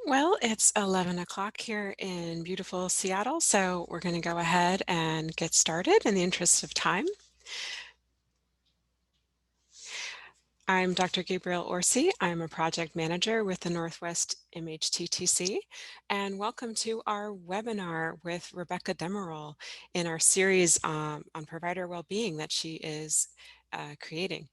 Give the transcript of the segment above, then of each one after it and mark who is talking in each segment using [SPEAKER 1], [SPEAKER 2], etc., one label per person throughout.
[SPEAKER 1] Well, it's 11 o'clock here in beautiful Seattle, so we're going to go ahead and get started in the interest of time. I'm Dr. Gabrielle Orsi. I'm a project manager with the Northwest MHTTC, and welcome to our webinar with Rebekah Demirel in our series on provider well-being that she is creating.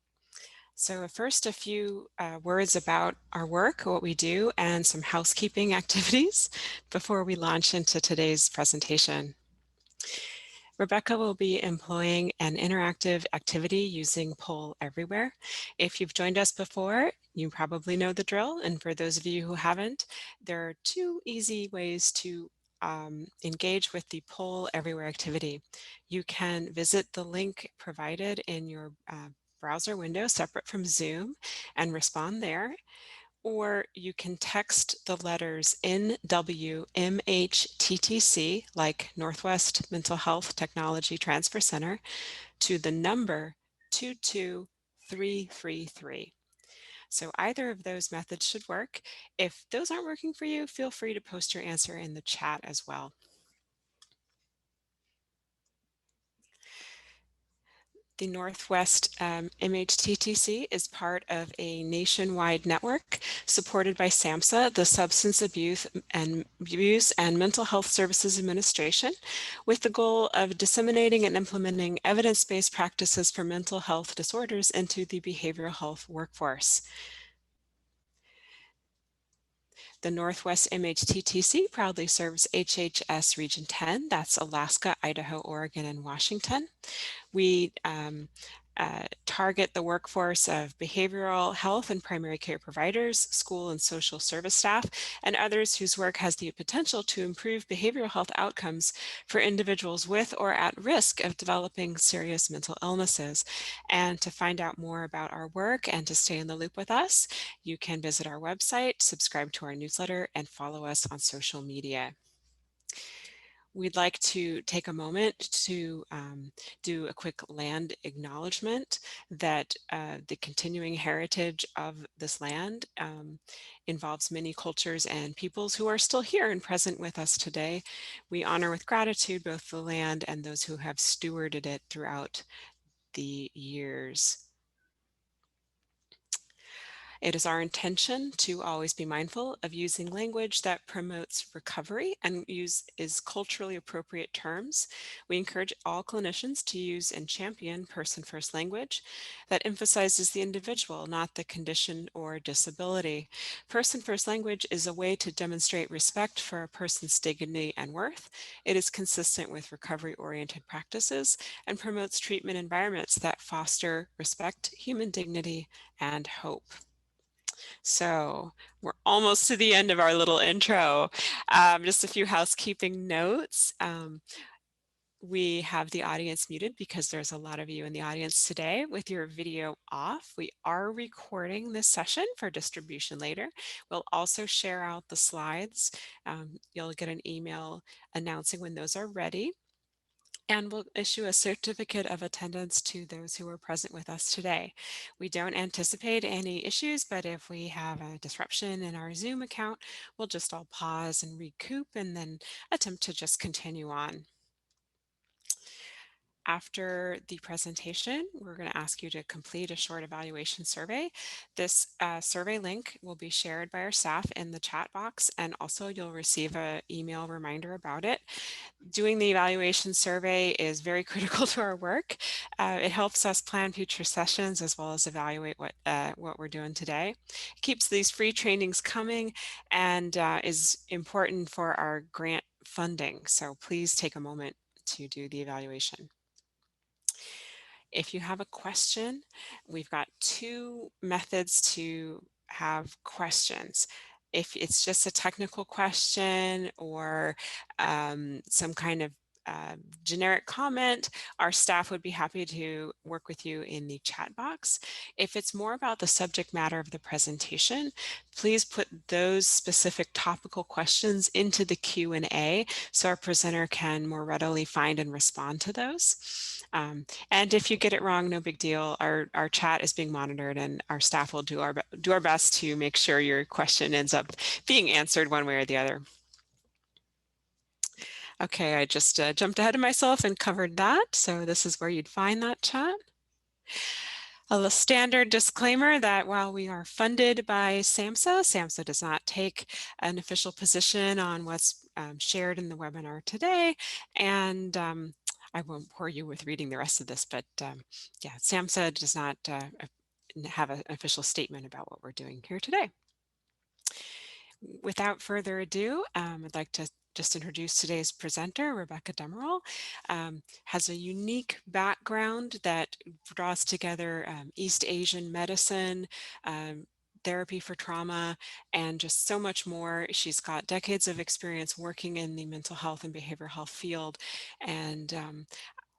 [SPEAKER 1] So first, a few words about our work, what we do, and some housekeeping activities before we launch into today's presentation. Rebekah will be employing an interactive activity using Poll Everywhere. If you've joined us before, you probably know the drill, and for those of you who haven't, there are two easy ways to engage with the Poll Everywhere activity. You can visit the link provided in your browser window separate from Zoom and respond there, or you can text the letters NWMHTTC, like Northwest Mental Health Technology Transfer Center, to the number 22333. So either of those methods should work. If those aren't working for you, feel free to post your answer in the chat as well. The Northwest MHTTC is part of a nationwide network supported by SAMHSA, the Substance Abuse and Mental Health Services Administration, with the goal of disseminating and implementing evidence-based practices for mental health disorders into the behavioral health workforce. The Northwest MHTTC proudly serves HHS Region 10, that's Alaska, Idaho, Oregon, and Washington. We target the workforce of behavioral health and primary care providers, school and social service staff, and others whose work has the potential to improve behavioral health outcomes for individuals with or at risk of developing serious mental illnesses. And to find out more about our work and to stay in the loop with us, you can visit our website, subscribe to our newsletter, and follow us on social media. We'd like to take a moment to do a quick land acknowledgement that the continuing heritage of this land involves many cultures and peoples who are still here and present with us today. We honor with gratitude both the land and those who have stewarded it throughout the years. It is our intention to always be mindful of using language that promotes recovery and is culturally appropriate terms. We encourage all clinicians to use and champion person-first language that emphasizes the individual, not the condition or disability. Person-first language is a way to demonstrate respect for a person's dignity and worth. It is consistent with recovery-oriented practices and promotes treatment environments that foster respect, human dignity, and hope. So we're almost to the end of our little intro. Just a few housekeeping notes. We have the audience muted because there's a lot of you in the audience today with your video off. We are recording this session for distribution later. We'll also share out the slides. You'll get an email announcing when those are ready. And we'll issue a certificate of attendance to those who are present with us today. We don't anticipate any issues, but if we have a disruption in our Zoom account, we'll just all pause and recoup and then attempt to just continue on. After the presentation, we're going to ask you to complete a short evaluation survey. This survey link will be shared by our staff in the chat box, and also you'll receive an email reminder about it. Doing the evaluation survey is very critical to our work. It helps us plan future sessions as well as evaluate what we're doing today. It keeps these free trainings coming and is important for our grant funding. So please take a moment to do the evaluation. If you have a question, we've got two methods to have questions. If it's just a technical question or some kind of generic comment, our staff would be happy to work with you in the chat box. If it's more about the subject matter of the presentation, please put those specific topical questions into the Q&A so our presenter can more readily find and respond to those. And if you get it wrong, no big deal. Our chat is being monitored, and our staff will do our best to make sure your question ends up being answered one way or the other. Okay, I just jumped ahead of myself and covered that. So this is where you'd find that chat. A standard disclaimer that while we are funded by SAMHSA, SAMHSA does not take an official position on what's shared in the webinar today. And I won't bore you with reading the rest of this, but yeah, SAMHSA does not have an official statement about what we're doing here today. Without further ado, I'd like to just introduce today's presenter, Rebekah Demirel. Has a unique background that draws together East Asian medicine, therapy for trauma, and just so much more. She's got decades of experience working in the mental health and behavioral health field, and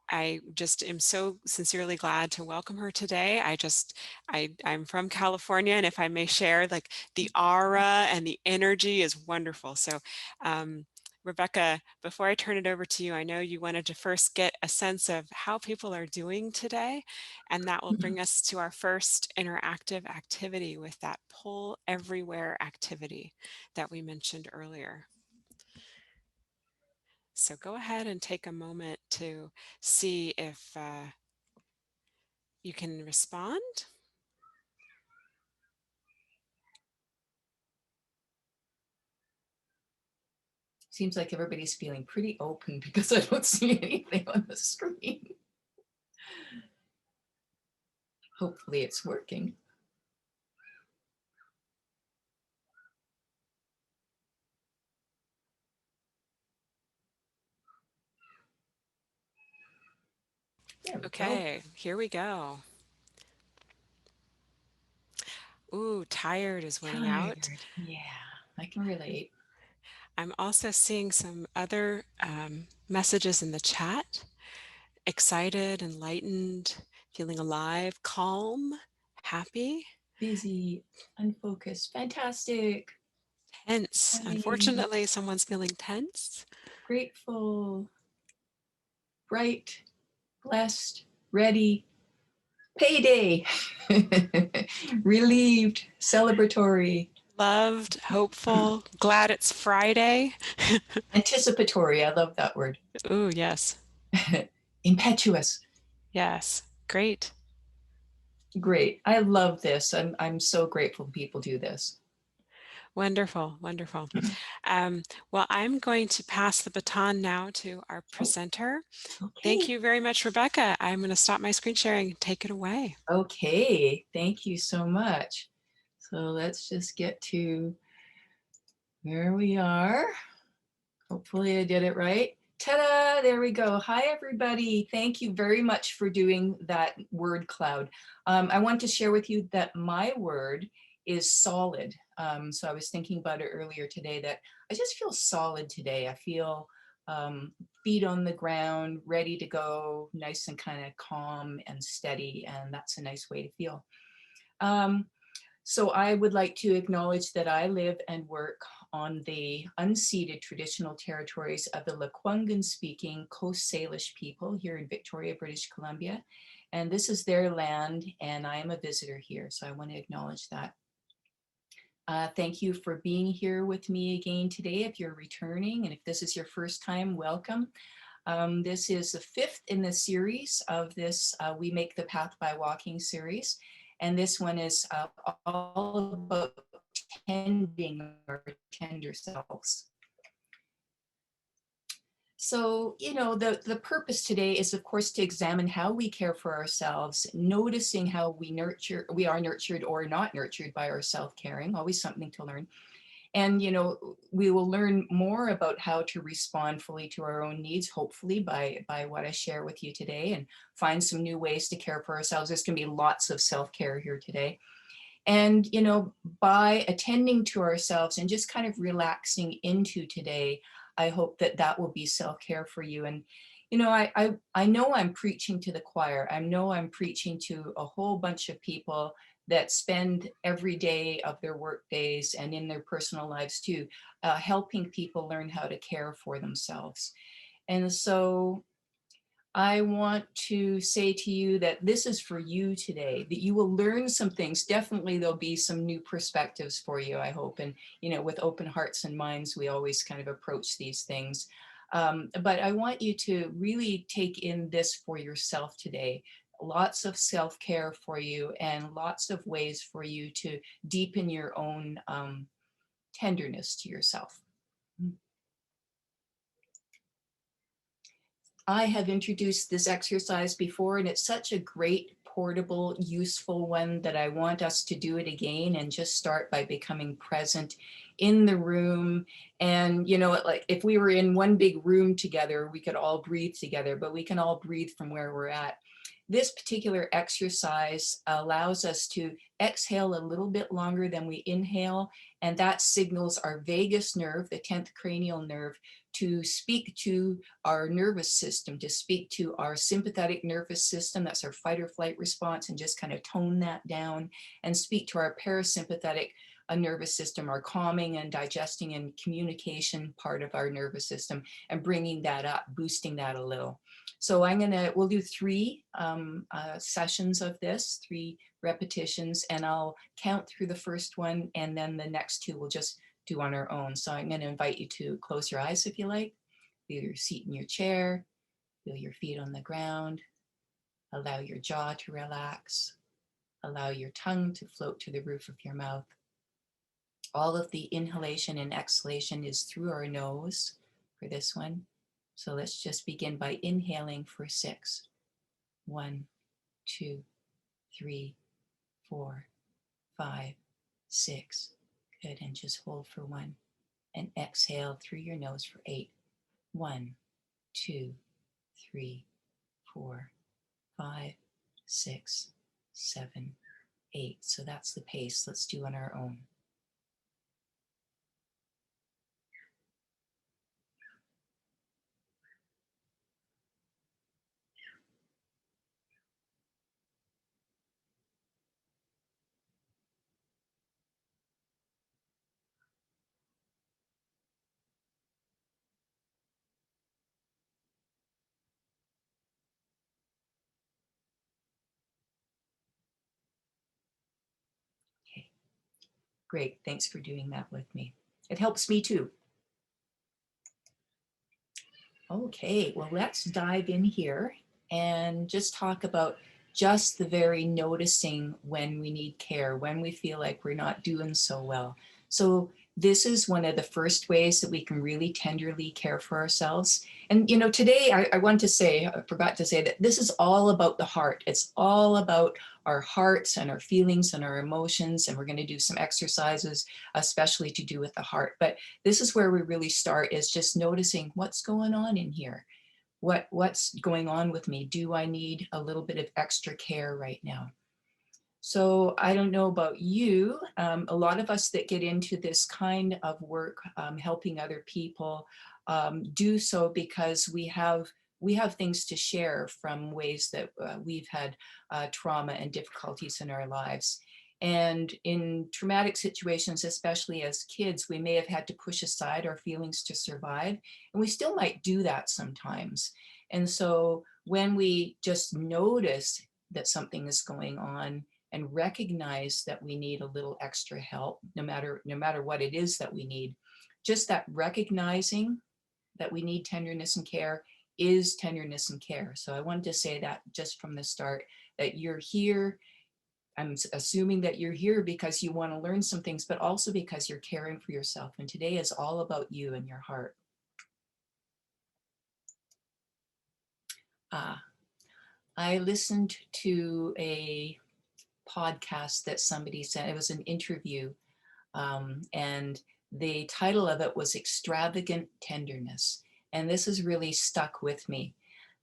[SPEAKER 1] I just am so sincerely glad to welcome her today. I'm from California, and if I may share, like the aura and the energy is wonderful. So Rebekah, before I turn it over to you, I know you wanted to first get a sense of how people are doing today, and that will bring us to our first interactive activity with that Pull Everywhere activity that we mentioned earlier. So go ahead and take a moment to see if you can respond.
[SPEAKER 2] Seems like everybody's feeling pretty open because I don't see anything on the screen. Hopefully it's working.
[SPEAKER 1] Okay, here we go. Ooh, tired is winning out.
[SPEAKER 2] Tired. Yeah, I can relate.
[SPEAKER 1] I'm also seeing some other messages in the chat. Excited, enlightened, feeling alive, calm, happy.
[SPEAKER 2] Busy, unfocused, fantastic.
[SPEAKER 1] Tense.
[SPEAKER 2] Funny,
[SPEAKER 1] Unfortunately, someone's feeling tense.
[SPEAKER 2] grateful, bright, blessed, ready, payday, relieved, celebratory,
[SPEAKER 1] Loved, hopeful, glad it's Friday.
[SPEAKER 2] anticipatory. I love that word.
[SPEAKER 1] Ooh, yes.
[SPEAKER 2] Impetuous.
[SPEAKER 1] Yes. Great.
[SPEAKER 2] Great. I love this. I'm so grateful people do this.
[SPEAKER 1] Wonderful, wonderful. Well, I'm going to pass the baton now to our presenter.
[SPEAKER 2] Okay.
[SPEAKER 1] Thank you very much, Rebekah. I'm going to stop my screen sharing and take it away.
[SPEAKER 2] Okay, thank you so much. So let's just get to where we are. Hopefully I did it right. Ta-da, there we go. Hi, everybody. Thank you very much for doing that word cloud. I want to share with you that my word is solid. So I was thinking about it earlier today that I just feel solid today. I feel feet on the ground, ready to go, nice and kind of calm and steady, and that's a nice way to feel. So I would like to acknowledge that I live and work on the unceded traditional territories of the Lekwungen-speaking Coast Salish people here in Victoria, British Columbia. And this is their land, and I am a visitor here, so I want to acknowledge that. Thank you for being here with me again today. If you're returning, and if this is your first time, welcome. This is the fifth in the series of this We Make the Path by Walking series. And this one is all about tending our tender selves. So, you know, the purpose today is, of course, to examine how we care for ourselves, noticing how we are nurtured or not nurtured by our self-caring, always something to learn. And, you know, we will learn more about how to respond fully to our own needs, hopefully by what I share with you today, and find some new ways to care for ourselves. There's going to be lots of self-care here today. And, you know, by attending to ourselves and just kind of relaxing into today, I hope that that will be self-care for you. And, you know, I know I'm preaching to the choir. I know I'm preaching to a whole bunch of people that spend every day of their work days and in their personal lives too, helping people learn how to care for themselves. And so I want to say to you that this is for you today, that you will learn some things. Definitely there'll be some new perspectives for you, I hope. And, you know, with open hearts and minds, we always kind of approach these things. But I want you to really take in this for yourself today. Lots of self-care for you and lots of ways for you to deepen your own tenderness to yourself. I have introduced this exercise before, and it's such a great, portable, useful one that I want us to do it again and just start by becoming present in the room. And, you know, like if we were in one big room together, we could all breathe together, but we can all breathe from where we're at. This particular exercise allows us to exhale a little bit longer than we inhale, and that signals our vagus nerve, the 10th cranial nerve, to speak to our nervous system, to speak to our sympathetic nervous system, that's our fight or flight response, and just kind of tone that down, and speak to our parasympathetic nervous system, our calming and digesting and communication part of our nervous system, and bringing that up, boosting that a little. So we'll do 3 sessions of this, 3 repetitions, and I'll count through the first one, and then the next 2 will just do on our own. So I'm going to invite you to close your eyes if you like. Feel your seat in your chair, feel your feet on the ground, allow your jaw to relax, allow your tongue to float to the roof of your mouth. All of the inhalation and exhalation is through our nose for this one. So let's just begin by inhaling for 6. 1, 2, 3, 4, 5, 6. Good, and just hold for 1. And exhale through your nose for 8. 1, 2, 3, 4, 5, 6, 7, 8. So that's the pace. Let's do on our own. Okay, great. Thanks for doing that with me. It helps me too. Okay, well, let's dive in here and just talk about just the very noticing when we need care, when we feel like we're not doing so well. So this is one of the first ways that we can really tenderly care for ourselves. And, you know, today I want to say, I forgot to say that this is all about the heart. It's all about our hearts and our feelings and our emotions. And we're going to do some exercises, especially to do with the heart. But this is where we really start, is just noticing what's going on in here. What's going on with me? Do I need a little bit of extra care right now? So I don't know about you, a lot of us that get into this kind of work, helping other people, do so because we have things to share from ways that we've had trauma and difficulties in our lives. And in traumatic situations, especially as kids, we may have had to push aside our feelings to survive, and we still might do that sometimes. And so when we just notice that something is going on and recognize that we need a little extra help, no matter what it is that we need, just that recognizing that we need tenderness and care is tenderness and care. So I wanted to say that just from the start, that you're here. I'm assuming that you're here because you want to learn some things, but also because you're caring for yourself. And today is all about you and your heart. I listened to a podcast that somebody said, it was an interview, and the title of it was Extravagant Tenderness. And this has really stuck with me,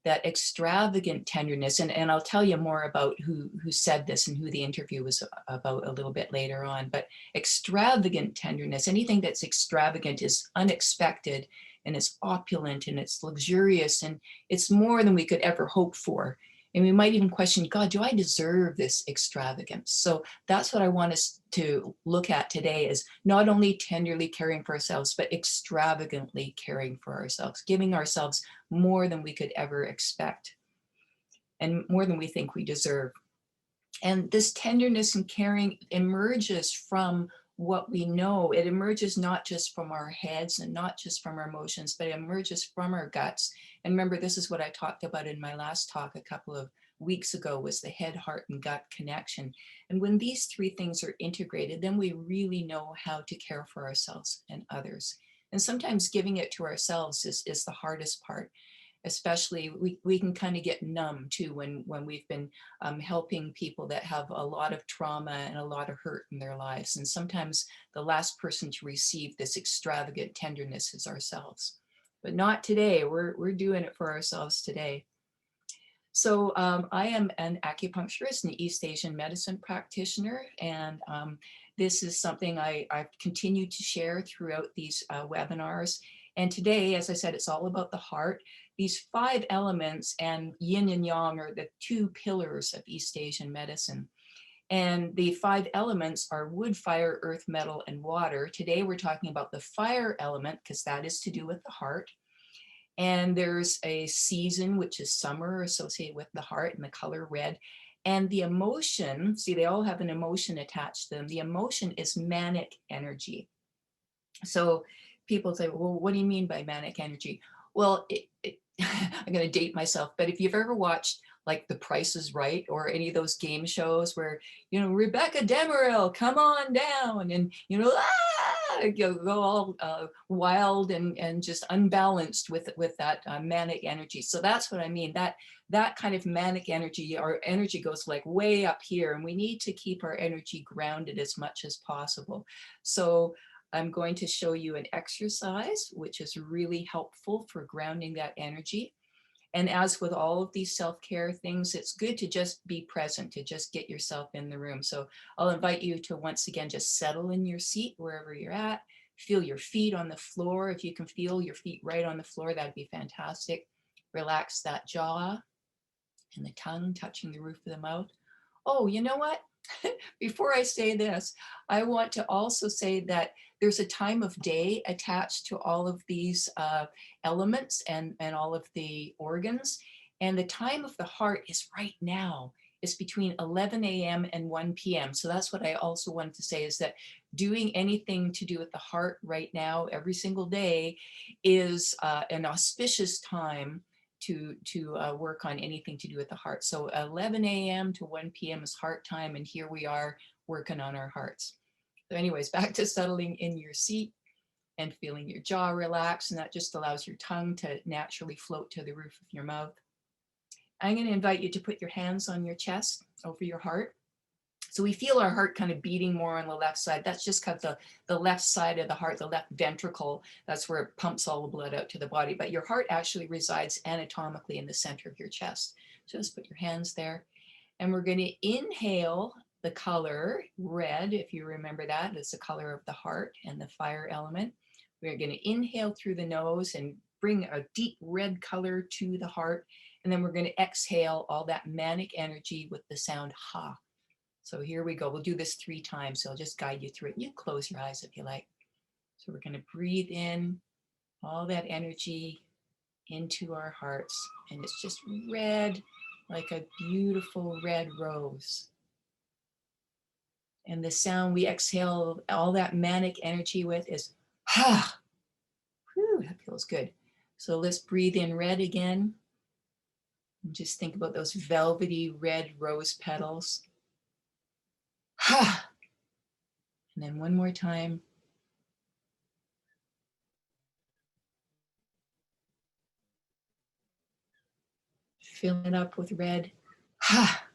[SPEAKER 2] that extravagant tenderness. And I'll tell you more about who said this and who the interview was about a little bit later on. But extravagant tenderness, anything that's extravagant is unexpected, and it's opulent, and it's luxurious, and it's more than we could ever hope for. And we might even question, God, do I deserve this extravagance? So that's what I want us to look at today, is not only tenderly caring for ourselves, but extravagantly caring for ourselves, giving ourselves more than we could ever expect. and more than we think we deserve. And this tenderness and caring emerges from what we know. It emerges not just from our heads and not just from our emotions, but it emerges from our guts. And remember, this is what I talked about in my last talk a couple of weeks ago, was the head, heart, and gut connection. And when these three things are integrated, then we really know how to care for ourselves and others. And sometimes giving it to ourselves is the hardest part. Especially we can kind of get numb too when we've been helping people that have a lot of trauma and a lot of hurt in their lives. And sometimes the last person to receive this extravagant tenderness is ourselves. But not today. We're doing it for ourselves today. So I am an acupuncturist and East Asian medicine practitioner, and this is something I've continued to share throughout these webinars. And today, as I said, it's all about the heart. These 5 elements, and yin and yang, are the 2 pillars of East Asian medicine. And the 5 elements are wood, fire, earth, metal, and water. Today, we're talking about the fire element, because that is to do with the heart. And there's a season, which is summer, associated with the heart, and the color red. And the emotion, see, they all have an emotion attached to them. The emotion is manic energy. So people say, well, what do you mean by manic energy? Well, I'm going to date myself, but if you've ever watched like The Price is Right or any of those game shows where, you know, Rebekah Demirel, come on down, and, you know, you go all wild and just unbalanced with that manic energy. So that's what I mean. That kind of manic energy, our energy goes like way up here, and we need to keep our energy grounded as much as possible. So I'm going to show you an exercise which is really helpful for grounding that energy. And as with all of these self-care things, it's good to just be present, to just get yourself in the room. So I'll invite you to once again just settle in your seat wherever you're at. Feel your feet on the floor. If you can feel your feet right on the floor, that'd be fantastic. Relax that jaw and the tongue touching the roof of the mouth. Oh, you know what? Before I say this, I want to also say that there's a time of day attached to all of these elements and all of the organs. And the time of the heart is right now. It's between 11 a.m. and 1 p.m. So that's what I also wanted to say, is that doing anything to do with the heart right now, every single day, is an auspicious time to work on anything to do with the heart. So 11 a.m. to 1 p.m. is heart time, and here we are working on our hearts. So anyways, back to settling in your seat and feeling your jaw relax, and that just allows your tongue to naturally float to the roof of your mouth. I'm going to invite you to put your hands on your chest over your heart. So we feel our heart kind of beating more on the left side. That's just kind of the left side of the heart, the left ventricle. That's where it pumps all the blood out to the body. But your heart actually resides anatomically in the center of your chest. So just put your hands there. And we're going to inhale the color red, if you remember that. It's the color of the heart and the fire element. We're going to inhale through the nose and bring a deep red color to the heart. And then we're going to exhale all that manic energy with the sound ha. So here we go. We'll do this 3 times. So I'll just guide you through it. You close your eyes if you like. So we're going to breathe in all that energy into our hearts. And it's just red, like a beautiful red rose. And the sound we exhale all that manic energy with is ha. Whew, that feels good. So let's breathe in red again. And just think about those velvety red rose petals. Ha! And then one more time. Fill it up with red. Ha!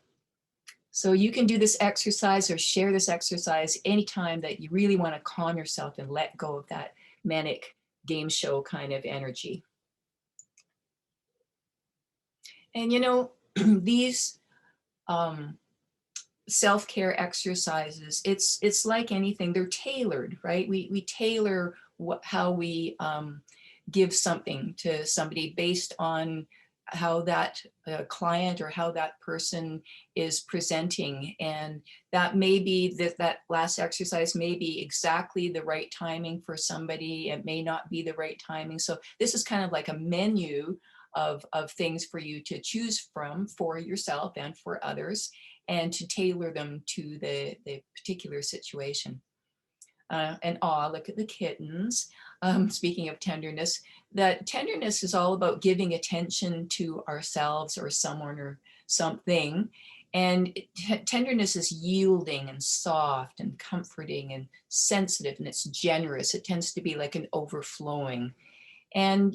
[SPEAKER 2] So you can do this exercise or share this exercise anytime that you really want to calm yourself and let go of that manic game show kind of energy. And you know, these self-care exercises, it's like anything, they're tailored, right? We tailor how we give something to somebody based on how that client or how that person is presenting. And that may be that last exercise may be exactly the right timing for somebody. It may not be the right timing. So this is kind of like a menu of things for you to choose from for yourself and for others, and to tailor them to the particular situation. And look at the kittens. Speaking of tenderness, that tenderness is all about giving attention to ourselves or someone or something. And tenderness is yielding and soft and comforting and sensitive, and it's generous. It tends to be like an overflowing. And,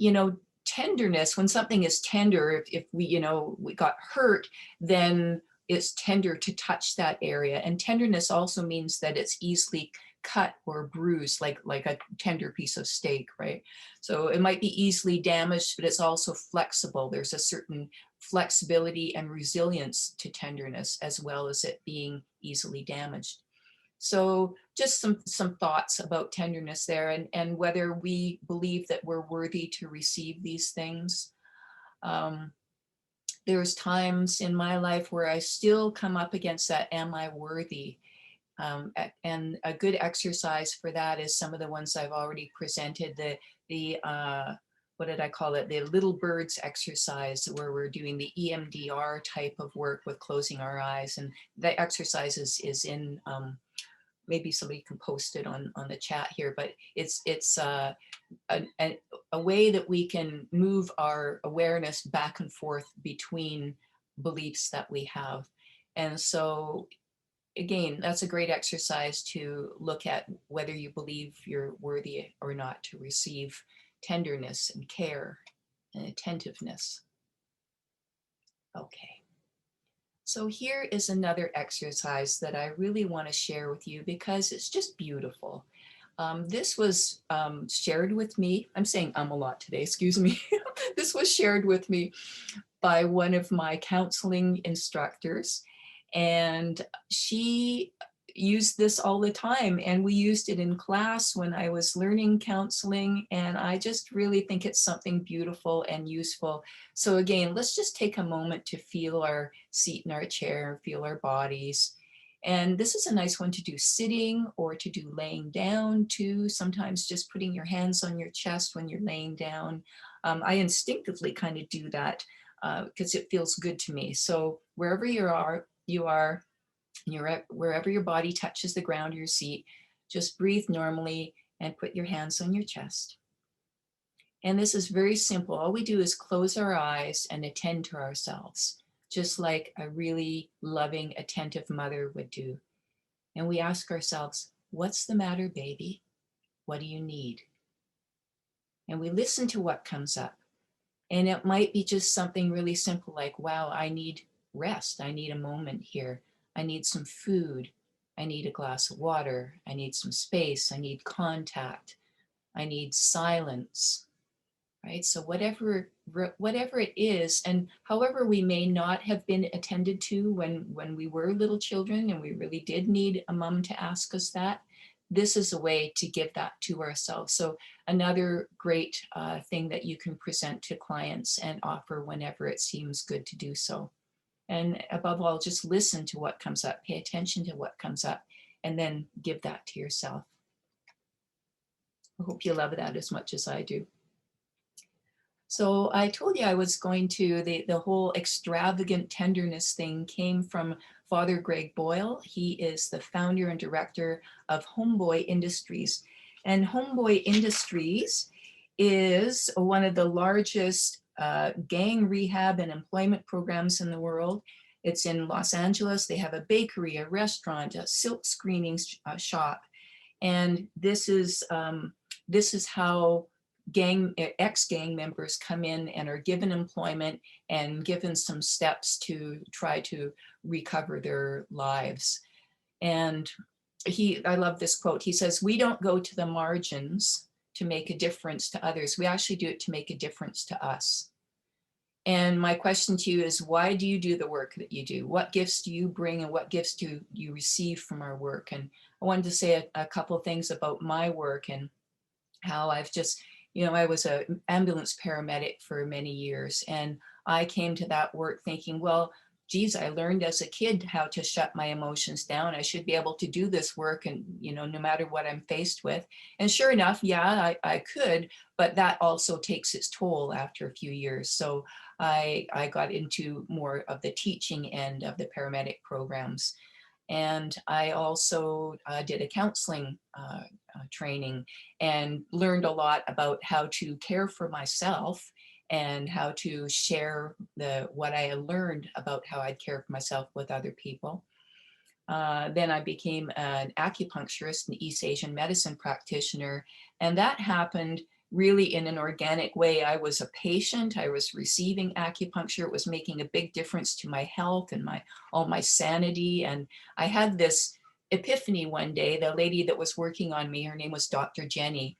[SPEAKER 2] tenderness, when something is tender, if we, we got hurt, then it's tender to touch that area. And tenderness also means that it's easily cut or bruised, like a tender piece of steak, right? So it might be easily damaged, but it's also flexible. There's a certain flexibility and resilience to tenderness, as well as it being easily damaged. So just some thoughts about tenderness there, and whether we believe that we're worthy to receive these things. There's times in my life where I still come up against that, am I worthy? And a good exercise for that is some of the ones I've already presented, the what did I call it? The little birds exercise, where we're doing the EMDR type of work with closing our eyes. And the exercise is in, maybe somebody can post it on the chat here, but it's a way that we can move our awareness back and forth between beliefs that we have. And so again, that's a great exercise to look at whether you believe you're worthy or not to receive tenderness and care and attentiveness. Okay. So here is another exercise that I really want to share with you because it's just beautiful. This was shared with me. I'm saying a lot today, excuse me. This was shared with me by one of my counseling instructors. And she used this all the time, and we used it in class when I was learning counseling, and I just really think it's something beautiful and useful. So again, let's just take a moment to feel our seat in our chair, feel our bodies. And this is a nice one to do sitting or to do laying down too. Sometimes just putting your hands on your chest when you're laying down. I instinctively kind of do that because it feels good to me. So wherever wherever your body touches the ground, your seat, just breathe normally and put your hands on your chest. And this is very simple. All we do is close our eyes and attend to ourselves, just like a really loving, attentive mother would do. And we ask ourselves, what's the matter, baby? What do you need? And we listen to what comes up. And it might be just something really simple like, wow, I need rest. I need a moment here. I need some food. I need a glass of water. I need some space. I need contact. I need silence, right? So whatever it is, and however we may not have been attended to when we were little children and we really did need a mom to ask us that, this is a way to give that to ourselves. So another great thing that you can present to clients and offer whenever it seems good to do so. And above all, just listen to what comes up, pay attention to what comes up, and then give that to yourself. I hope you love that as much as I do. So I told you I was going to, the whole extravagant tenderness thing came from Father Greg Boyle. He is the founder and director of Homeboy Industries. And Homeboy Industries is one of the largest gang rehab and employment programs in the world. It's in Los Angeles. They have a bakery, a restaurant, a silk screening shop. And this is how ex-gang members come in and are given employment and given some steps to try to recover their lives. And I love this quote. He says, "We don't go to the margins to make a difference to others. We actually do it to make a difference to us." And my question to you is, why do you do the work that you do? What gifts do you bring and what gifts do you receive from our work? And I wanted to say a couple of things about my work and how I've just, I was an ambulance paramedic for many years, and I came to that work thinking, well, geez, I learned as a kid how to shut my emotions down. I should be able to do this work, and, no matter what I'm faced with. And sure enough, yeah, I could, but that also takes its toll after a few years. So I got into more of the teaching end of the paramedic programs. And I also did a counseling training and learned a lot about how to care for myself and how to share what I had learned about how I'd care for myself with other people. Then I became an acupuncturist, an East Asian medicine practitioner, and that happened really in an organic way. I was a patient, I was receiving acupuncture, it was making a big difference to my health and all my sanity. And I had this epiphany one day. The lady that was working on me, her name was Dr. Jenny,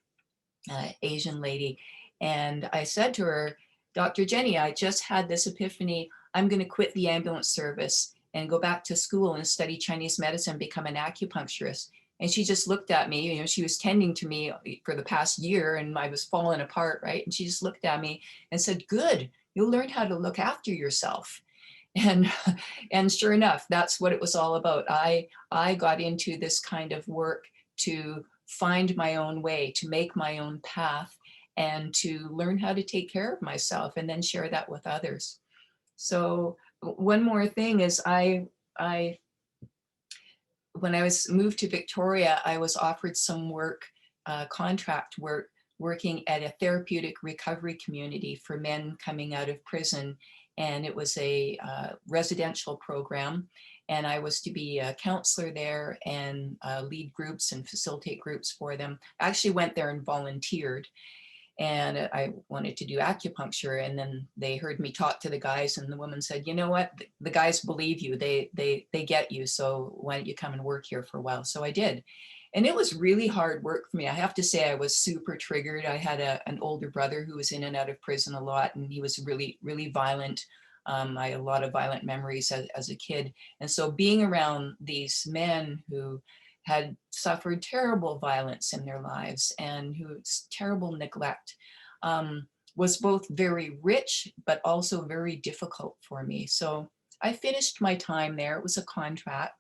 [SPEAKER 2] Asian lady. And I said to her, Dr. Jenny, I just had this epiphany. I'm going to quit the ambulance service and go back to school and study Chinese medicine, become an acupuncturist. And she just looked at me, she was tending to me for the past year and I was falling apart, right? And she just looked at me and said, good, you'll learn how to look after yourself. And and sure enough, that's what it was all about. I got into this kind of work to find my own way, to make my own path, and to learn how to take care of myself and then share that with others. So one more thing is I when I was moved to Victoria, I was offered some work, contract work, working at a therapeutic recovery community for men coming out of prison. And it was a residential program. And I was to be a counselor there and lead groups and facilitate groups for them. I actually went there and volunteered. And I wanted to do acupuncture. And then they heard me talk to the guys, and the woman said, you know what, the guys believe you, they get you, so why don't you come and work here for a while? So I did. And it was really hard work for me. I have to say, I was super triggered. I had an older brother who was in and out of prison a lot, and he was really, really violent. I had a lot of violent memories as a kid. And so being around these men who had suffered terrible violence in their lives and whose terrible neglect was both very rich, but also very difficult for me. So I finished my time there. It was a contract,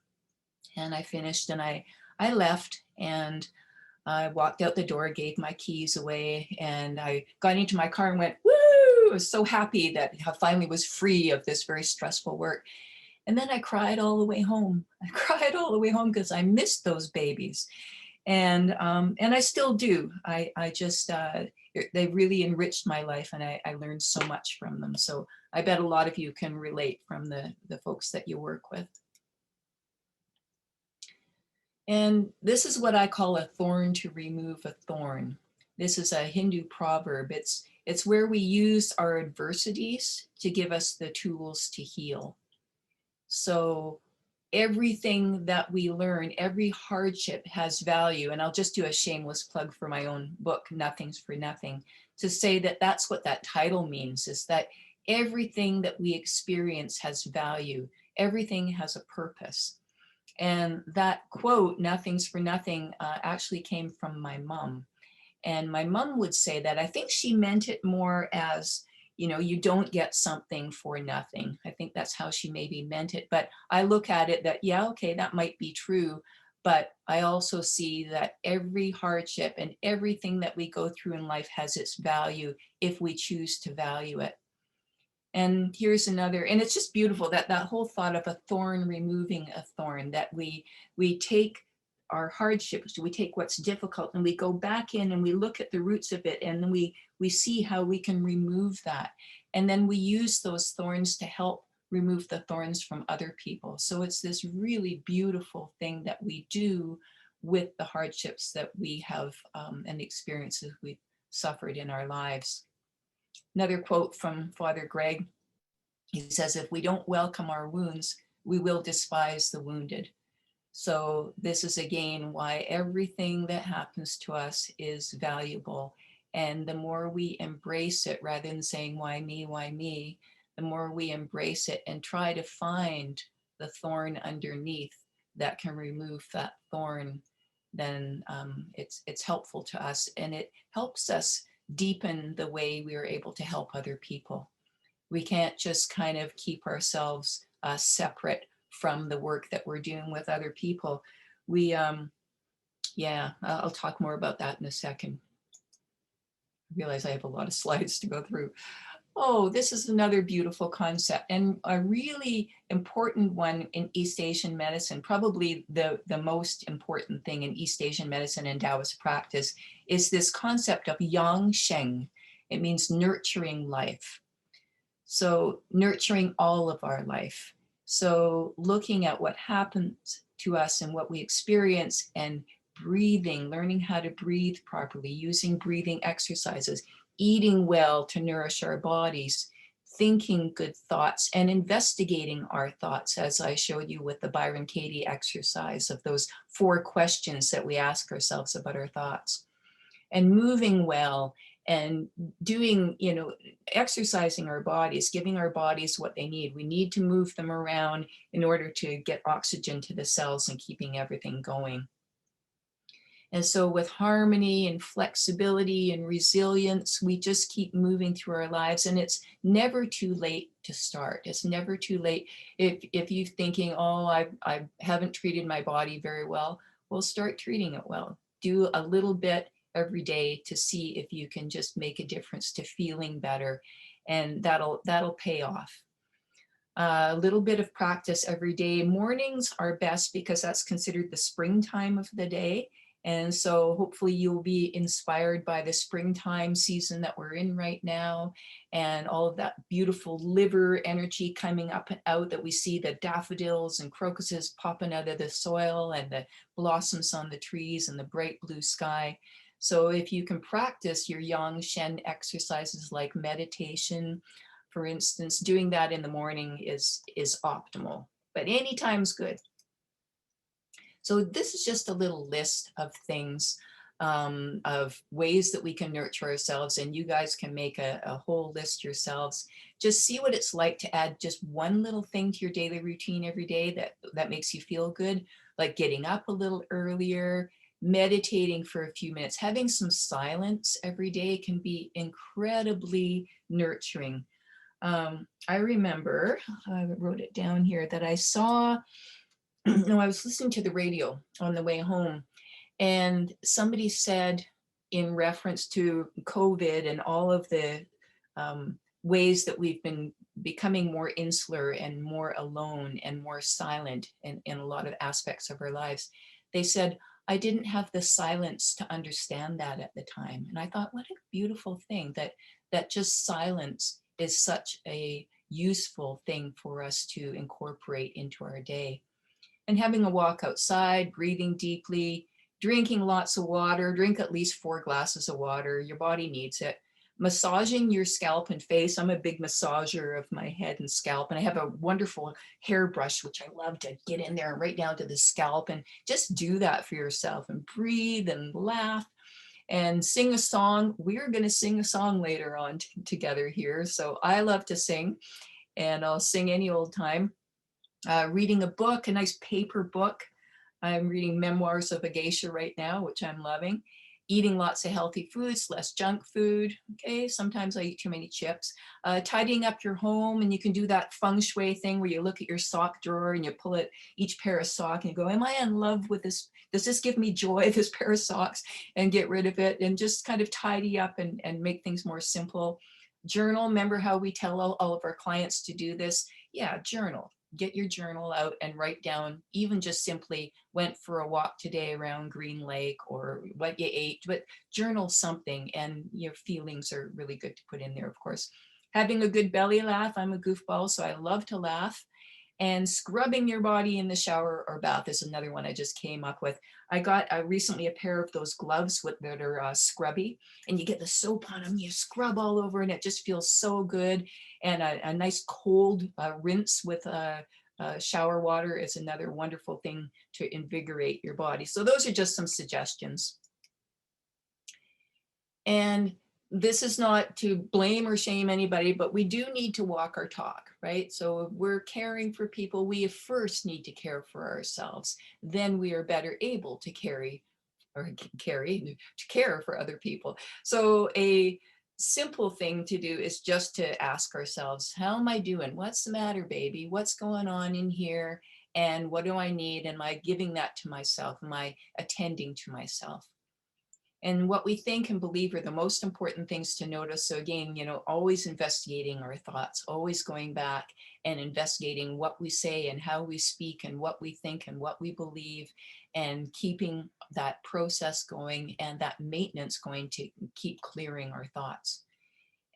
[SPEAKER 2] and I finished, and I left, and I walked out the door, gave my keys away, and I got into my car and went, woo! I was so happy that I finally was free of this very stressful work. And then I cried all the way home. I cried all the way home because I missed those babies. And I still do. I just, they really enriched my life, and I learned so much from them. So I bet a lot of you can relate from the folks that you work with. And this is what I call a thorn to remove a thorn. This is a Hindu proverb. It's where we use our adversities to give us the tools to heal. So everything that we learn, every hardship has value. And I'll just do a shameless plug for my own book, Nothing's for Nothing, to say that that's what that title means, is that everything that we experience has value. Everything has a purpose. And that quote, nothing's for nothing, actually came from my mom. And my mom would say that. I think she meant it more as, you don't get something for nothing. I think that's how she maybe meant it. But I look at it that, yeah, okay, that might be true. But I also see that every hardship and everything that we go through in life has its value if we choose to value it. And here's another, and it's just beautiful, that whole thought of a thorn removing a thorn, that we take our hardships, we take what's difficult, and we go back in and we look at the roots of it, and then we see how we can remove that. And then we use those thorns to help remove the thorns from other people. So it's this really beautiful thing that we do with the hardships that we have and the experiences we've suffered in our lives. Another quote from Father Greg, he says, if we don't welcome our wounds, we will despise the wounded. So this is again why everything that happens to us is valuable. And the more we embrace it, rather than saying, why me, the more we embrace it and try to find the thorn underneath that can remove that thorn, then it's helpful to us, and it helps us deepen the way we are able to help other people. We can't just kind of keep ourselves separate from the work that we're doing with other people. We, yeah, I'll talk more about that in a second. I realize I have a lot of slides to go through. Oh, this is another beautiful concept and a really important one in East Asian medicine. Probably the most important thing in East Asian medicine and Taoist practice is this concept of Yanxing. It means nurturing life. So nurturing all of our life. So looking at what happens to us and what we experience and breathing, learning how to breathe properly, using breathing exercises, eating well to nourish our bodies, thinking good thoughts and investigating our thoughts, as I showed you with the Byron Katie exercise of those 4 questions that we ask ourselves about our thoughts, and moving well and doing, exercising our bodies, giving our bodies what they need. We need to move them around in order to get oxygen to the cells and keeping everything going. And so with harmony and flexibility and resilience, we just keep moving through our lives, and it's never too late to start. It's never too late. If you're thinking, oh, I haven't treated my body very well, well, start treating it well. Do a little bit every day to see if you can just make a difference to feeling better, and that'll pay off. A little bit of practice every day. Mornings are best because that's considered the springtime of the day. And so hopefully you'll be inspired by the springtime season that we're in right now, and all of that beautiful liver energy coming up and out that we see, the daffodils and crocuses popping out of the soil and the blossoms on the trees and the bright blue sky. So if you can practice your Yang Shen exercises like meditation, for instance, doing that in the morning is optimal, but any time's good. So this is just a little list of things, of ways that we can nurture ourselves, and you guys can make a whole list yourselves. Just see what it's like to add just one little thing to your daily routine every day that makes you feel good, like getting up a little earlier, meditating for a few minutes, having some silence every day can be incredibly nurturing. I remember, I wrote it down here, that I saw, no, I was listening to the radio on the way home, and somebody said, in reference to COVID and all of the ways that we've been becoming more insular and more alone and more silent in a lot of aspects of our lives, they said, I didn't have the silence to understand that at the time. And I thought, what a beautiful thing that just silence is such a useful thing for us to incorporate into our day. And having a walk outside, breathing deeply, drinking lots of water, drink at least 4 glasses of water. Your body needs it. Massaging your scalp and face. I'm a big massager of my head and scalp, and I have a wonderful hairbrush, which I love to get in there and right down to the scalp, and just do that for yourself and breathe and laugh and sing a song. We're going to sing a song later on together here. So I love to sing, and I'll sing any old time. Reading a book, a nice paper book. I'm reading Memoirs of a Geisha right now, which I'm loving. Eating lots of healthy foods, less junk food. Okay, sometimes I eat too many chips. Tidying up your home, and you can do that feng shui thing where you look at your sock drawer and you pull at each pair of socks and you go, am I in love with this? Does this give me joy, this pair of socks? And get rid of it and just kind of tidy up and make things more simple. Journal. Remember how we tell all of our clients to do this? Yeah, journal. Get your journal out and write down, even just simply went for a walk today around Green Lake, or what you ate, but journal something, and your feelings are really good to put in there, of course. Having a good belly laugh. I'm a goofball, so I love to laugh. And scrubbing your body in the shower or bath is another one I just came up with. I got recently a pair of those gloves that are scrubby, and you get the soap on them, you scrub all over, and it just feels so good. And a nice cold rinse with shower water is another wonderful thing to invigorate your body. So those are just some suggestions. And this is not to blame or shame anybody, but we do need to walk our talk, right? So if we're caring for people, we first need to care for ourselves. Then we are better able to care for other people. So a simple thing to do is just to ask ourselves, how am I doing? What's the matter, baby? What's going on in here? And what do I need? Am I giving that to myself? Am I attending to myself? And what we think and believe are the most important things to notice. So again, always investigating our thoughts, always going back and investigating what we say and how we speak and what we think and what we believe, and keeping that process going and that maintenance going to keep clearing our thoughts.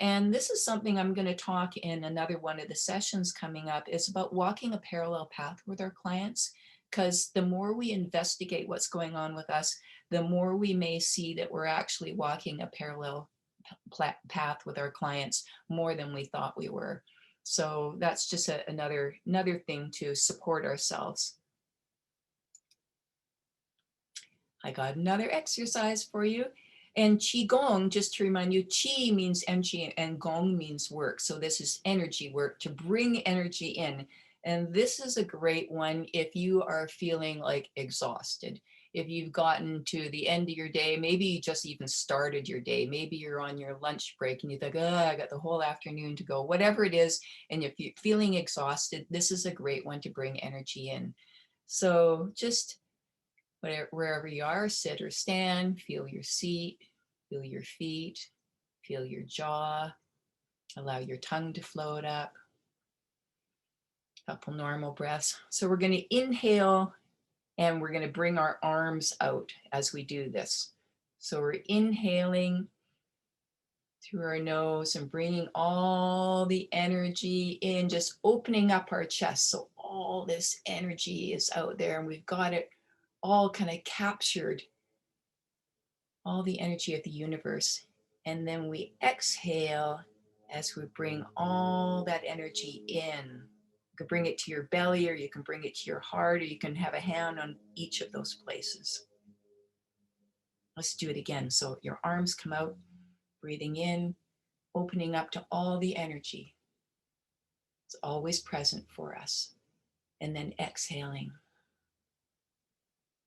[SPEAKER 2] And this is something I'm going to talk in another one of the sessions coming up, is about walking a parallel path with our clients. Because the more we investigate what's going on with us, the more we may see that we're actually walking a parallel path with our clients more than we thought we were. So that's just another thing to support ourselves. I got another exercise for you. And Qigong, just to remind you, Qi means energy and Gong means work. So this is energy work, to bring energy in. And this is a great one if you are feeling like exhausted. If you've gotten to the end of your day, maybe you just even started your day, maybe you're on your lunch break and you think, oh, I got the whole afternoon to go, whatever it is. And if you're feeling exhausted, this is a great one to bring energy in. So just wherever you are, sit or stand, feel your seat, feel your feet, feel your jaw, allow your tongue to float up. A couple normal breaths. So we're going to inhale and we're going to bring our arms out as we do this. So we're inhaling through our nose and bringing all the energy in, just opening up our chest. So all this energy is out there and we've got it all kind of captured, all the energy of the universe. And then we exhale as we bring all that energy in. You can bring it to your belly, or you can bring it to your heart, or you can have a hand on each of those places. Let's do it again. So your arms come out, breathing in, opening up to all the energy. It's always present for us. And then exhaling.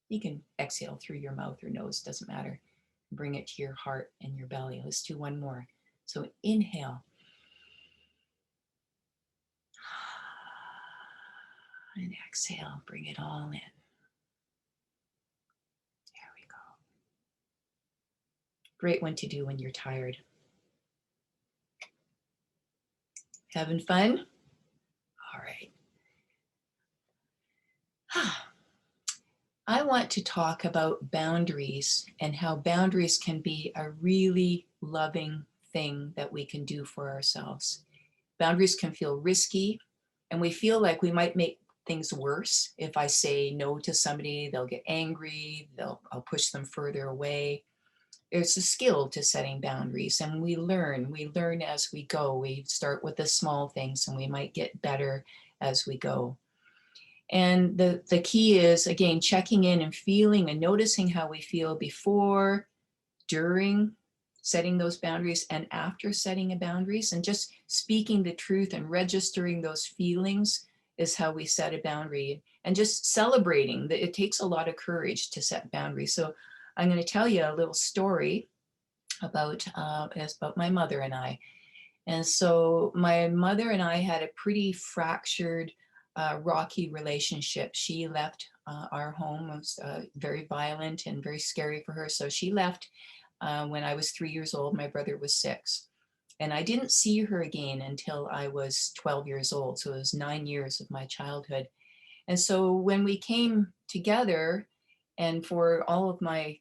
[SPEAKER 2] You can exhale through your mouth or nose, doesn't matter. Bring it to your heart and your belly. Let's do one more. So inhale. And exhale, bring it all in. There we go. Great one to do when you're tired. Having fun? All right. I want to talk about boundaries and how boundaries can be a really loving thing that we can do for ourselves. Boundaries can feel risky, and we feel like we might make things worse. If I say no to somebody, they'll get angry, I'll push them further away. There's a skill to setting boundaries, and we learn as we go. We start with the small things and we might get better as we go. And the key is, again, checking in and feeling and noticing how we feel before, during setting those boundaries, and after setting a boundaries, and just speaking the truth and registering those feelings is how we set a boundary. And just celebrating that it takes a lot of courage to set boundaries. So I'm going to tell you a little story about my mother and I. And so my mother and I had a pretty fractured, rocky relationship. She left our home. It was very violent and very scary for her. So she left when I was 3 years old. My brother was 6. And I didn't see her again until I was 12 years old. So it was 9 years of my childhood. And so when we came together, and for all of my,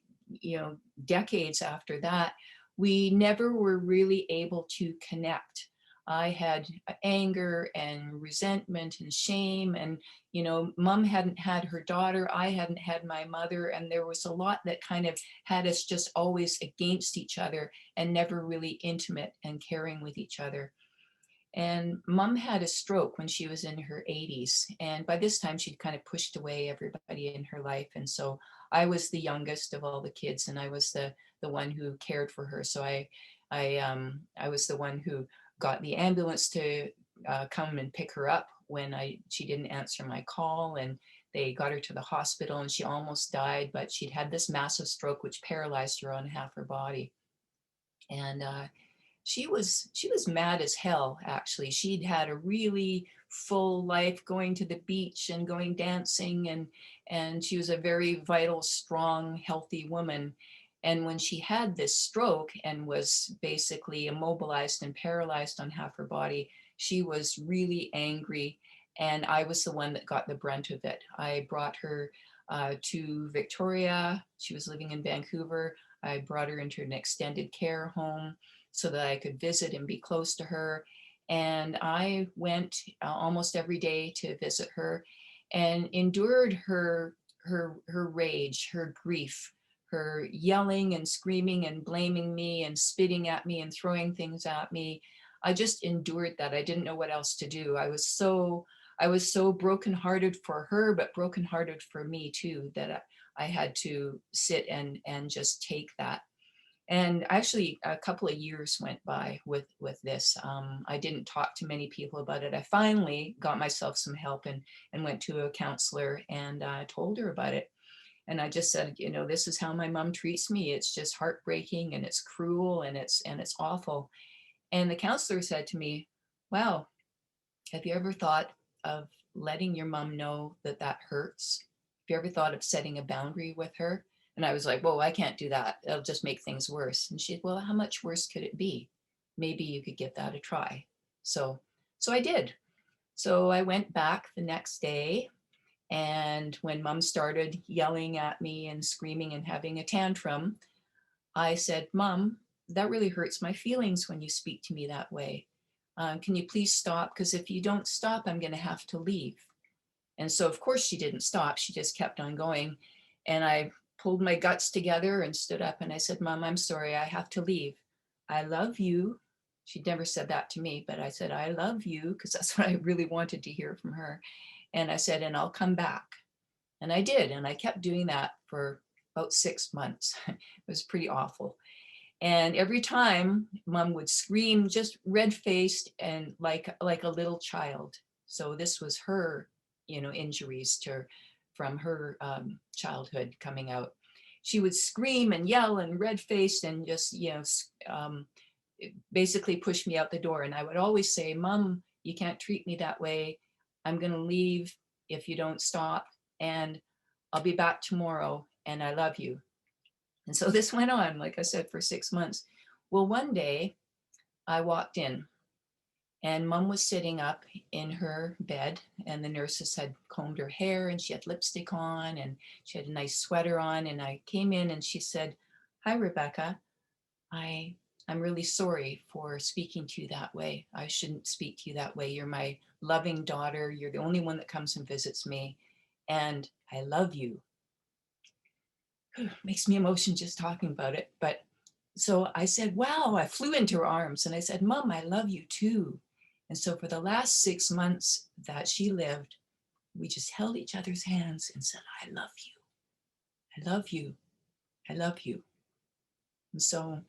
[SPEAKER 2] decades after that, we never were really able to connect. I had anger and resentment and shame, and mom hadn't had her daughter, I hadn't had my mother, and there was a lot that kind of had us just always against each other and never really intimate and caring with each other. And mom had a stroke when she was in her 80s. And by this time, she'd kind of pushed away everybody in her life. And so I was the youngest of all the kids, and I was the one who cared for her. So I was the one who got the ambulance to come and pick her up when she didn't answer my call. And they got her to the hospital, and she almost died, but she'd had this massive stroke which paralyzed her on half her body. And She was mad as hell, actually. She'd had a really full life, going to the beach and going dancing, and she was a very vital, strong, healthy woman. And when she had this stroke and was basically immobilized and paralyzed on half her body, she was really angry. And I was the one that got the brunt of it. I brought her to Victoria. She was living in Vancouver. I brought her into an extended care home so that I could visit and be close to her. And I went almost every day to visit her and endured her rage, her grief, her yelling and screaming and blaming me and spitting at me and throwing things at me. I just endured that. I didn't know what else to do. I was so brokenhearted for her, but brokenhearted for me too, that I had to sit and just take that. And actually, a couple of years went by with this. I didn't talk to many people about it. I finally got myself some help and went to a counselor and told her about it. And I just said, you know, this is how my mom treats me. It's just heartbreaking and it's cruel and it's awful. And the counselor said to me, "Wow, have you ever thought of letting your mom know that that hurts? Have you ever thought of setting a boundary with her?" And I was like, "Whoa, I can't do that. It'll just make things worse." And she said, "Well, how much worse could it be? Maybe you could give that a try." So, so I did. So I went back the next day. And when mom started yelling at me and screaming and having a tantrum, I said, "Mom, that really hurts my feelings when you speak to me that way. Can you please stop? Because if you don't stop, I'm going to have to leave." And so, of course, she didn't stop. She just kept on going. And I pulled my guts together and stood up and I said, "Mom, I'm sorry. I have to leave. I love you." She'd never said that to me, but I said, "I love you," because that's what I really wanted to hear from her. And I said, "And I'll come back." And I did. And I kept doing that for about 6 months. It was pretty awful. And every time mom would scream, just red faced and like a little child. So this was her, you know, injuries to from her childhood coming out. She would scream and yell and red faced and just, you know, basically push me out the door. And I would always say, "Mom, you can't treat me that way. I'm going to leave if you don't stop. And I'll be back tomorrow. And I love you." And so this went on, like I said, for 6 months. Well, one day I walked in and mom was sitting up in her bed and the nurses had combed her hair and she had lipstick on and she had a nice sweater on. And I came in and she said, "Hi, Rebekah. I, I'm really sorry for speaking to you that way. I shouldn't speak to you that way. You're my loving daughter. You're the only one that comes and visits me. And I love you." Makes me emotional just talking about it. But so I said, "Wow," I flew into her arms and I said, "Mom, I love you too." And so for the last 6 months that she lived, we just held each other's hands and said, "I love you. I love you. I love you." And so,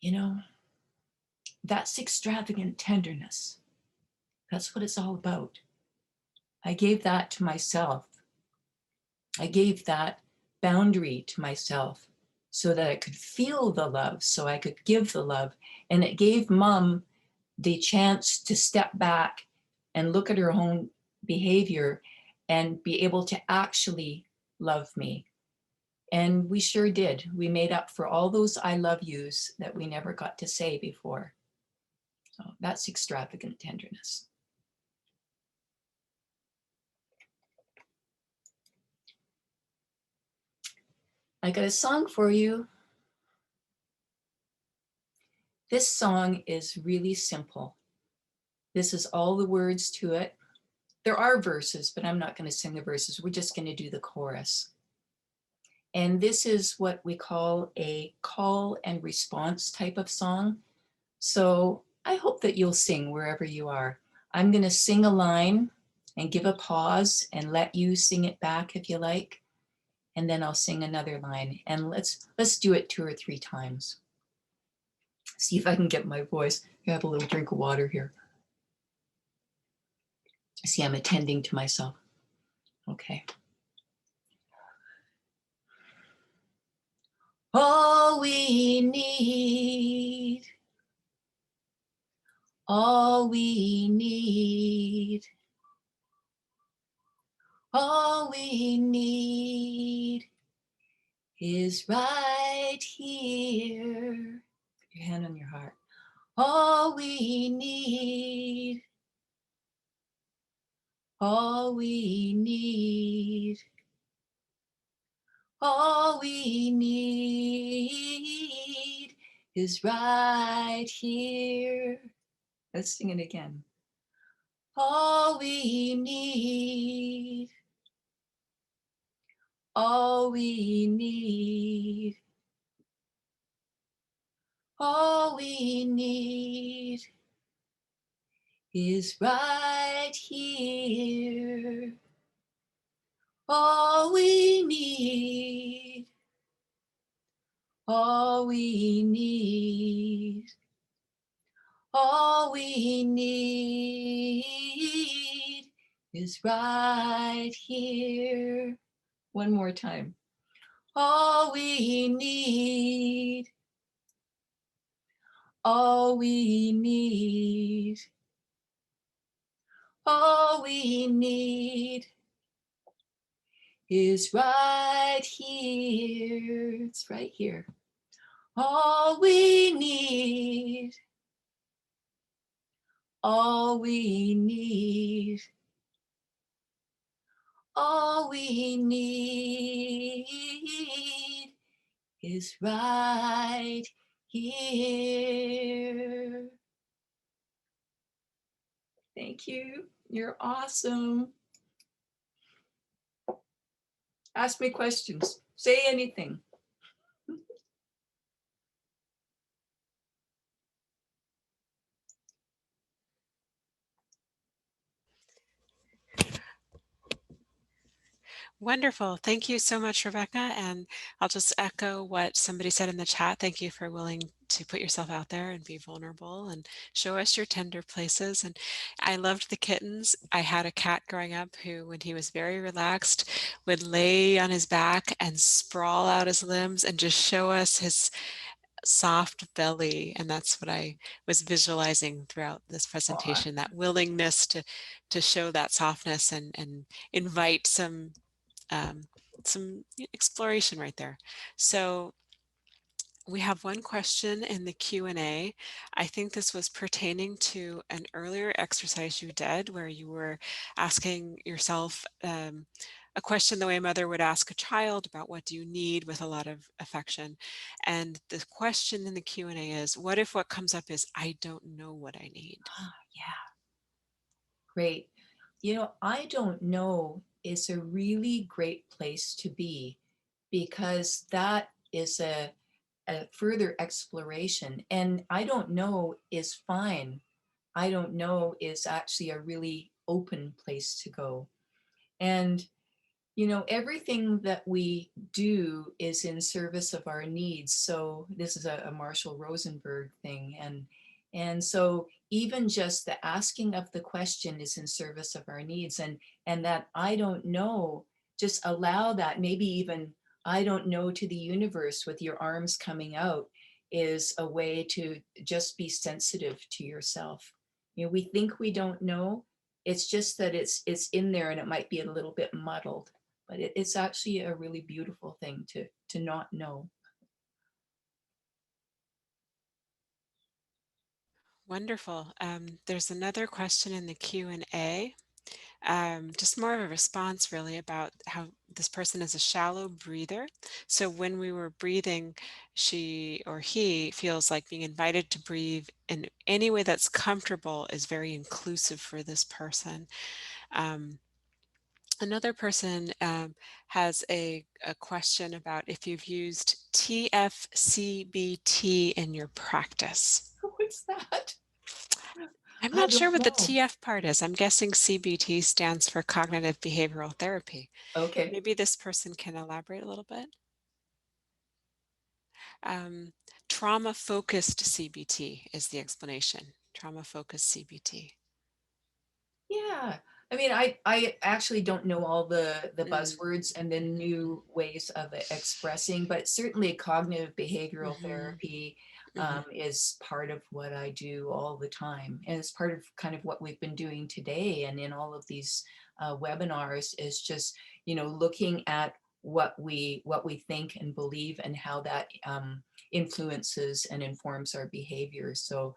[SPEAKER 2] you know, that's extravagant tenderness. That's what it's all about. I gave that to myself. I gave that boundary to myself so that I could feel the love, so I could give the love. And it gave mom the chance to step back and look at her own behavior and be able to actually love me. And we sure did. We made up for all those "I love yous" that we never got to say before. So that's extravagant tenderness. I got a song for you. This song is really simple. This is all the words to it. There are verses, but I'm not going to sing the verses. We're just going to do the chorus. And this is what we call a call and response type of song. So I hope that you'll sing wherever you are. I'm going to sing a line and give a pause and let you sing it back if you like. And then I'll sing another line. And let's do it 2 or 3 times. See if I can get my voice. I have a little drink of water here. See, I'm attending to myself. Okay. All we need All we need, all we need is right here. Put your hand on your heart. All we need, all we need, all we need is right here. Let's sing it again. All we need, all we need, all we need is right here. All we need, all we need, all we need is right here. One more time. All we need, all we need, all we need is right here. It's right here. All we need, all we need, all we need is right here. Thank you. You're awesome. Ask me questions. Say anything.
[SPEAKER 1] Wonderful. Thank you so much, Rebecca. And I'll just echo what somebody said in the chat. Thank you for willing to put yourself out there and be vulnerable and show us your tender places. And I loved the kittens. I had a cat growing up who, when he was very relaxed, would lay on his back and sprawl out his limbs and just show us his soft belly. And that's what I was visualizing throughout this
[SPEAKER 2] Aw.
[SPEAKER 1] presentation, that willingness to show that softness and invite um, some exploration right there. So we have one question in the Q&A. I think this was pertaining to an earlier exercise you did where you were asking yourself a question the way a mother would ask a child about what do you need with a lot of affection. And the question in the Q&A is, what if what comes up is, I don't know what I need?
[SPEAKER 2] Yeah, great. I don't know is a really great place to be because that is a further exploration. And I don't know is fine. I don't know is actually a really open place to go. And everything that we do is in service of our needs. So this is a Marshall Rosenberg thing. And so even just the asking of the question is in service of our needs. And that I don't know, just allow that, maybe even I don't know to the universe with your arms coming out is a way to just be sensitive to yourself. We think we don't know. It's just that it's in there and it might be a little bit muddled, but it's actually a really beautiful thing to not know.
[SPEAKER 1] Wonderful. There's another question in the Q&A. Just more of a response really about how this person is a shallow breather. So when we were breathing, she or he feels like being invited to breathe in any way that's comfortable is very inclusive for this person. Um, Another person has a question about if you've used TFCBT in your practice.
[SPEAKER 2] What's that?
[SPEAKER 1] I'm
[SPEAKER 2] I
[SPEAKER 1] not sure
[SPEAKER 2] don't
[SPEAKER 1] what the
[SPEAKER 2] know.
[SPEAKER 1] TF part is. I'm guessing CBT stands for cognitive behavioral therapy.
[SPEAKER 2] Okay.
[SPEAKER 1] Maybe this person can elaborate a little bit. Um, Trauma-focused CBT is the explanation. Trauma-focused CBT.
[SPEAKER 2] Yeah. I mean, I actually don't know all the
[SPEAKER 1] Mm,
[SPEAKER 2] buzzwords and the
[SPEAKER 1] mhm,
[SPEAKER 2] new ways of expressing, but certainly cognitive behavioral
[SPEAKER 1] mhm.
[SPEAKER 2] therapy.
[SPEAKER 1] Mhm.
[SPEAKER 2] is part of what I do all the time. And it's part of kind of what we've been doing today and in all of these webinars is just, looking at what we think and believe and how that influences and informs our behavior. So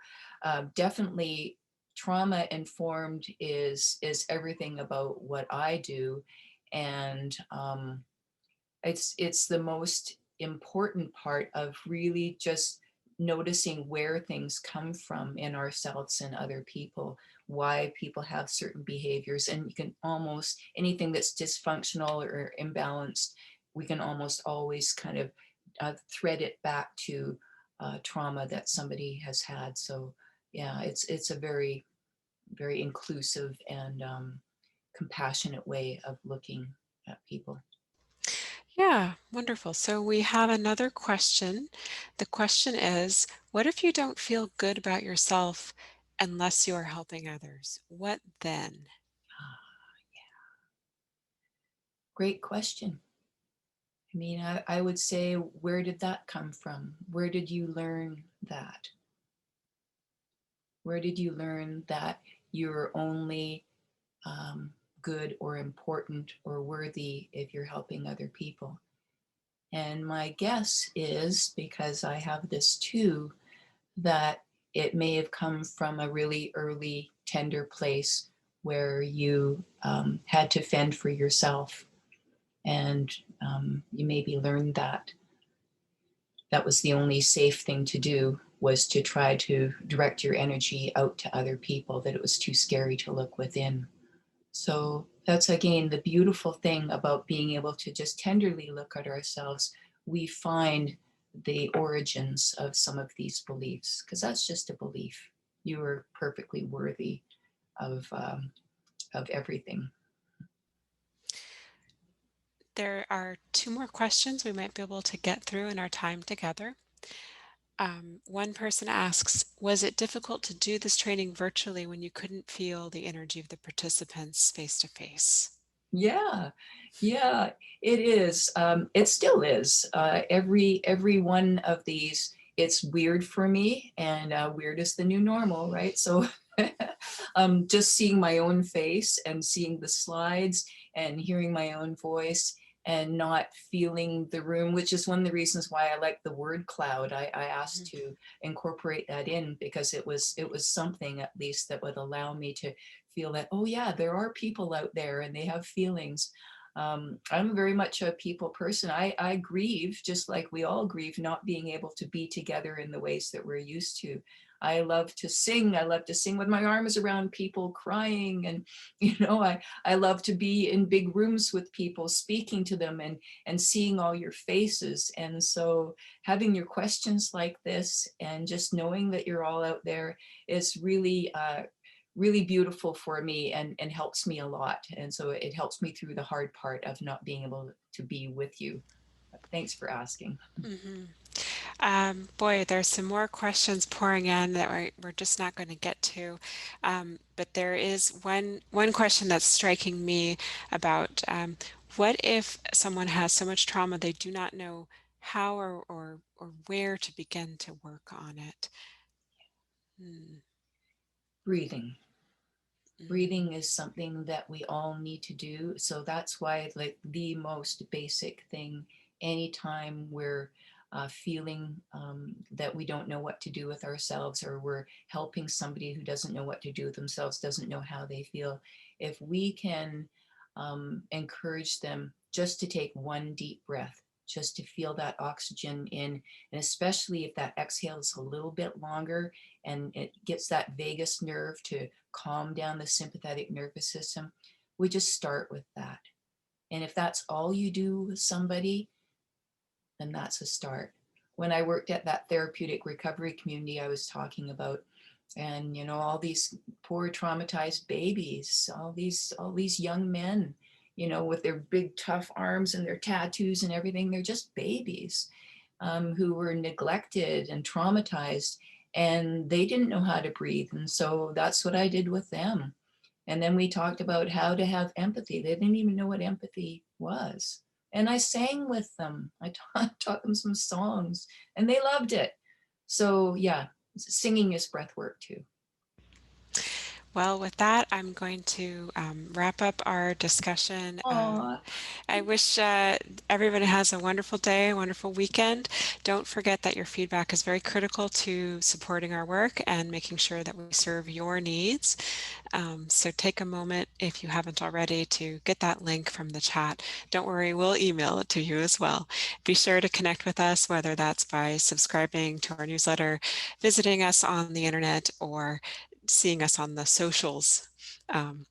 [SPEAKER 2] definitely trauma informed is everything about what I do. And it's the most important part of really just noticing where things come from in ourselves and other people, why people have certain behaviors. And you can almost anything that's dysfunctional or imbalanced, we can almost always kind of thread it back to trauma that somebody has had. So yeah, it's a very, very inclusive and compassionate way of looking at people.
[SPEAKER 1] Yeah, wonderful. So we have another question. The question is, what if you don't feel good about yourself unless you are helping others? What then?
[SPEAKER 2] Great question. I mean, I would say, where did that come from? Where did you learn that? Where did you learn that you're only good or important or worthy if you're helping other people? And my guess is, because I have this too, that it may have come from a really early, tender place where you had to fend for yourself. And you maybe learned that that was the only safe thing to do, was to try to direct your energy out to other people, that it was too scary to look within. So that's again the beautiful thing about being able to just tenderly look at ourselves. We find the origins of some of these beliefs, because that's just a belief. You are perfectly worthy of everything.
[SPEAKER 1] There are two more questions we might be able to get through in our time together. One person asks, was it difficult to do this training virtually when you couldn't feel the energy of the participants face to face?
[SPEAKER 2] Yeah, yeah, it is. It still is. Every one of these, it's weird for me, and weird is the new normal, right? So, just seeing my own face and seeing the slides and hearing my own voice and not feeling the room, which is one of the reasons why I like the word cloud. I asked
[SPEAKER 1] Mhm.
[SPEAKER 2] to incorporate that in because it was something at least that would allow me to feel that, oh yeah, there are people out there and they have feelings. I'm very much a people person. I grieve just like we all grieve, not being able to be together in the ways that we're used to. I love to sing. I love to sing with my arms around people crying. And, I love to be in big rooms with people, speaking to them and seeing all your faces. And so having your questions like this and just knowing that you're all out there is really, really beautiful for me and helps me a lot. And so it helps me through the hard part of not being able to be with you. Thanks for asking.
[SPEAKER 1] Mhm. Boy, there's some more questions pouring in that we're just not going to get to. But there is one question that's striking me about what if someone has so much trauma they do not know how or where to begin to work on it? Hmm.
[SPEAKER 2] Breathing.
[SPEAKER 1] Mhm.
[SPEAKER 2] Breathing is something that we all need to do. So that's why, like, the most basic thing, anytime we're feeling that we don't know what to do with ourselves, or we're helping somebody who doesn't know what to do with themselves, doesn't know how they feel, if we can encourage them just to take one deep breath, just to feel that oxygen in, and especially if that exhale is a little bit longer and it gets that vagus nerve to calm down the sympathetic nervous system, we just start with that. And if that's all you do with somebody, then that's a start. When I worked at that therapeutic recovery community I was talking about, and all these poor traumatized babies, all these young men, with their big tough arms and their tattoos and everything, they're just babies who were neglected and traumatized, and they didn't know how to breathe. And so that's what I did with them. And then we talked about how to have empathy. They didn't even know what empathy was. And I sang with them. I taught them some songs, and they loved it. So yeah, singing is breath work too.
[SPEAKER 1] Well, with that, I'm going to wrap up our discussion.
[SPEAKER 2] Aw,
[SPEAKER 1] I wish everybody has a wonderful day, a wonderful weekend. Don't forget that your feedback is very critical to supporting our work and making sure that we serve your needs. So take a moment, if you haven't already, to get that link from the chat. Don't worry, we'll email it to you as well. Be sure to connect with us, whether that's by subscribing to our newsletter, visiting us on the internet, or seeing us on the socials. Um,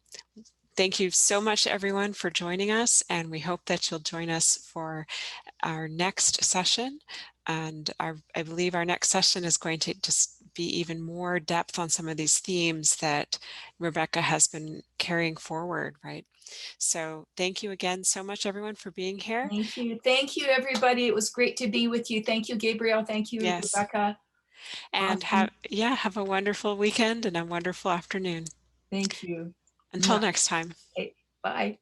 [SPEAKER 1] Thank you so much, everyone, for joining us, and we hope that you'll join us for our next session. And I believe our next session is going to just be even more depth on some of these themes that Rebekah has been carrying forward, right? So thank you again so much, everyone, for being here.
[SPEAKER 2] thank you. Thank you, everybody. It was great to be with you. Thank you, Gabriel. Thank you,
[SPEAKER 1] Yes.
[SPEAKER 2] Rebekah.
[SPEAKER 1] And
[SPEAKER 2] Awesome.
[SPEAKER 1] have a wonderful weekend and a wonderful afternoon.
[SPEAKER 2] Thank you.
[SPEAKER 1] Until
[SPEAKER 2] Mwah.
[SPEAKER 1] next time.
[SPEAKER 2] Okay, bye.